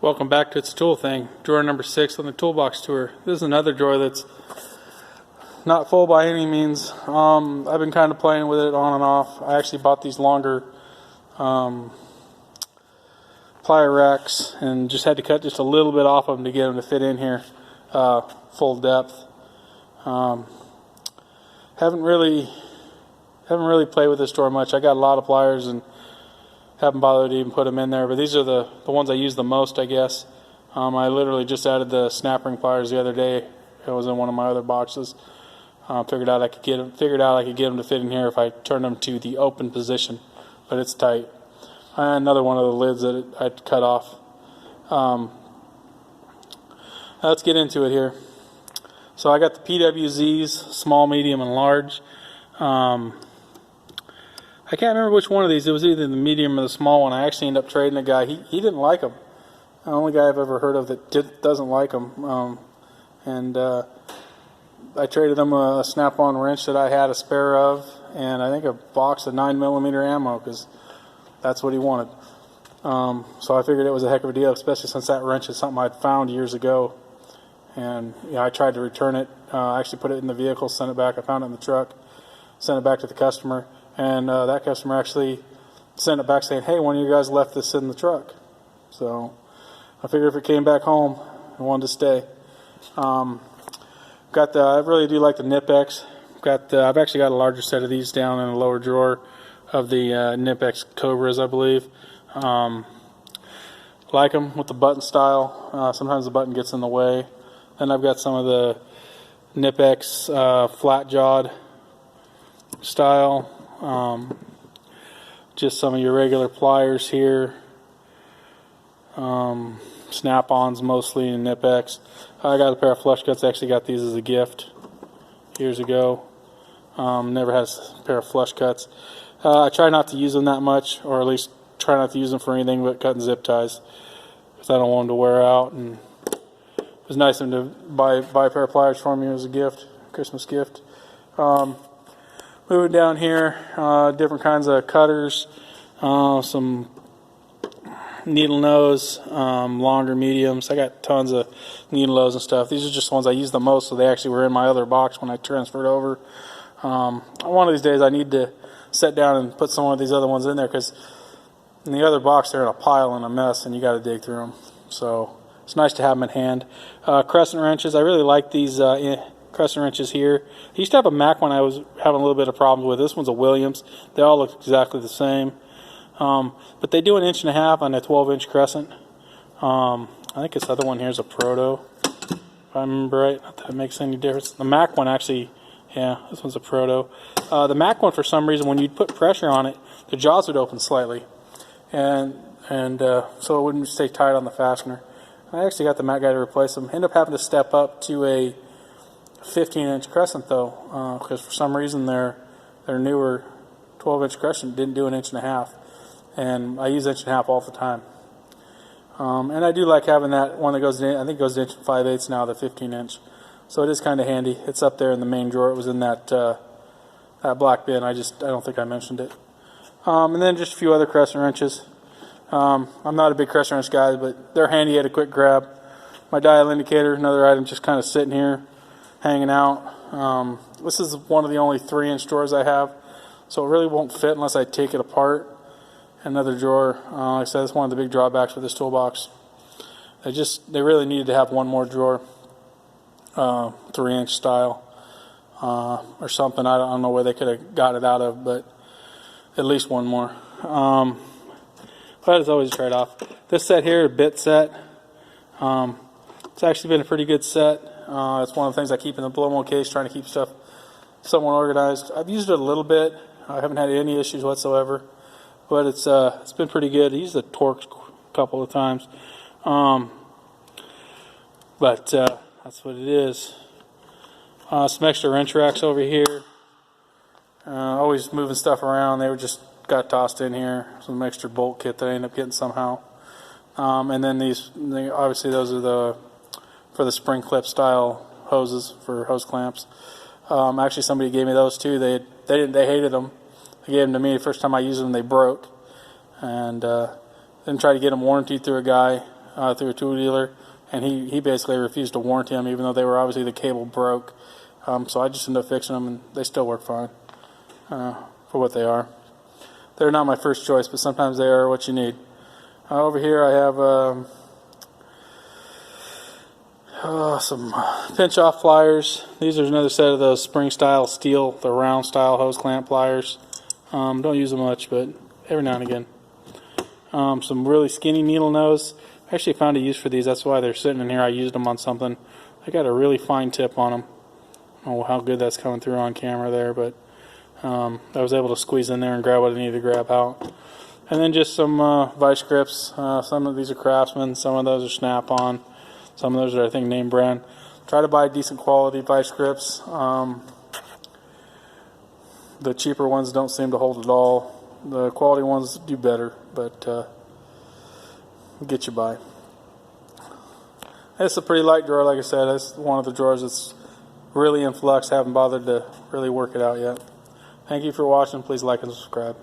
Welcome back to It's a Tool Thing, drawer number 6 on the toolbox tour. This is another drawer that's not full by any means. I've been kind of playing with it on and off. I actually bought these longer plier racks and just had to cut just a little bit off of them to get them to fit in here full depth. Haven't really played with this drawer much. I got a lot of pliers and haven't bothered to even put them in there, but these are the ones I use the most, I guess. I literally just added the snap ring pliers the other day. It was in one of my other boxes. Figured out I could get them to fit in here if I turned them to the open position, but it's tight. Another one of the lids that I'd cut off. Let's get into it here. So I got the PWZs, small, medium, and large. I can't remember which one of these. It was either the medium or the small one. I actually ended up trading a guy. He didn't like them. The only guy I've ever heard of that doesn't like them. I traded him a snap-on wrench that I had a spare of, and I think a box of 9mm ammo, because that's what he wanted. So I figured it was a heck of a deal, especially since that wrench is something I'd found years ago. And yeah, I tried to return it. I actually put it in the vehicle, sent it back. I found it in the truck, sent it back to the customer. And that customer actually sent it back saying, hey, one of you guys left this in the truck. So I figured if it came back home, I wanted to stay. I really do like the Nip-X. I've actually got a larger set of these down in the lower drawer of the Nip-X Cobras, I believe. Like them with the button style. Sometimes the button gets in the way. Then I've got some of the Nip-X flat-jawed style. Just some of your regular pliers here. Snap-ons mostly in Nip-X. I got a pair of flush cuts. I actually got these as a gift years ago. Never had a pair of flush cuts. I try not to use them that much, or at least try not to use them for anything but cutting zip ties, because I don't want them to wear out. And it was nice of them to buy a pair of pliers for me as a gift, Christmas gift. Moving down here, different kinds of cutters, some needle nose, longer mediums. I got tons of needle nose and stuff. These are just the ones I use the most, so they actually were in my other box when I transferred over. One of these days I need to sit down and put some of these other ones in there, because in the other box they're in a pile and a mess and you got to dig through them. So it's nice to have them in hand. Crescent wrenches. I really like these Crescent wrenches here. I used to have a Mac one I was having a little bit of problems with. This one's a Williams. They all look exactly the same. But they do 1.5 inches on a 12-inch Crescent. I think this other one here is a Proto, if I remember right. Not that it makes any difference. The Mac one actually, yeah, this one's a Proto. The Mac one, for some reason, when you'd put pressure on it, the jaws would open slightly. And so it wouldn't stay tight on the fastener. I actually got the Mac guy to replace them. Ended up having to step up to a 15-inch Crescent though, because for some reason their newer 12-inch Crescent didn't do 1.5 inches, and I use 1.5 inches all the time. And I do like having that one that goes in. I think it goes to 1 5/8 now, the 15-inch. So it is kind of handy. It's up there in the main drawer. It was in that black bin. I don't think I mentioned it. And then just a few other Crescent wrenches. I'm not a big Crescent wrench guy, but they're handy at a quick grab. My dial indicator, another item, just kind of sitting here, hanging out. This is one of the only 3-inch drawers I have, so it really won't fit unless I take it apart. Another drawer, like I said, it's one of the big drawbacks with this toolbox. They really needed to have one more drawer, 3-inch style, or something. I don't know where they could have got it out of, but at least one more. But it's always a trade-off. This set here, a bit set. It's actually been a pretty good set. It's one of the things I keep in the blow-mo case, trying to keep stuff somewhat organized. I've used it a little bit. I haven't had any issues whatsoever, but it's been pretty good. I used the Torx a couple of times, but that's what it is. Some extra wrench racks over here. Always moving stuff around. They just got tossed in here. Some extra bolt kit that I ended up getting somehow. And then obviously those are for the spring clip style hoses for hose clamps. Actually, somebody gave me those too. They hated them. They gave them to me. The first time I used them, they broke, and then tried to get them warranted through a guy. through a tool dealer, and he basically refused to warranty them, even though they were obviously the cable broke. So I just ended up fixing them, and they still work fine for what they are. They're not my first choice, but sometimes they are what you need. Over here I have some pinch off pliers. These are another set of those spring style steel, the round style hose clamp pliers. Don't use them much, but every now and again. Some really skinny needle nose. I actually found a use for these. That's why they're sitting in here. I used them on something. I got a really fine tip on them. I don't know how good that's coming through on camera there, but I was able to squeeze in there and grab what I needed to grab out. And then just some vice grips. Some of these are Craftsman, some of those are Snap-on, some of those are, I think, name brand. Try to buy decent quality vice grips. The cheaper ones don't seem to hold at all. The quality ones do better, but get you by. It's a pretty light drawer, like I said. It's one of the drawers that's really in flux. Haven't bothered to really work it out yet. Thank you for watching. Please like and subscribe.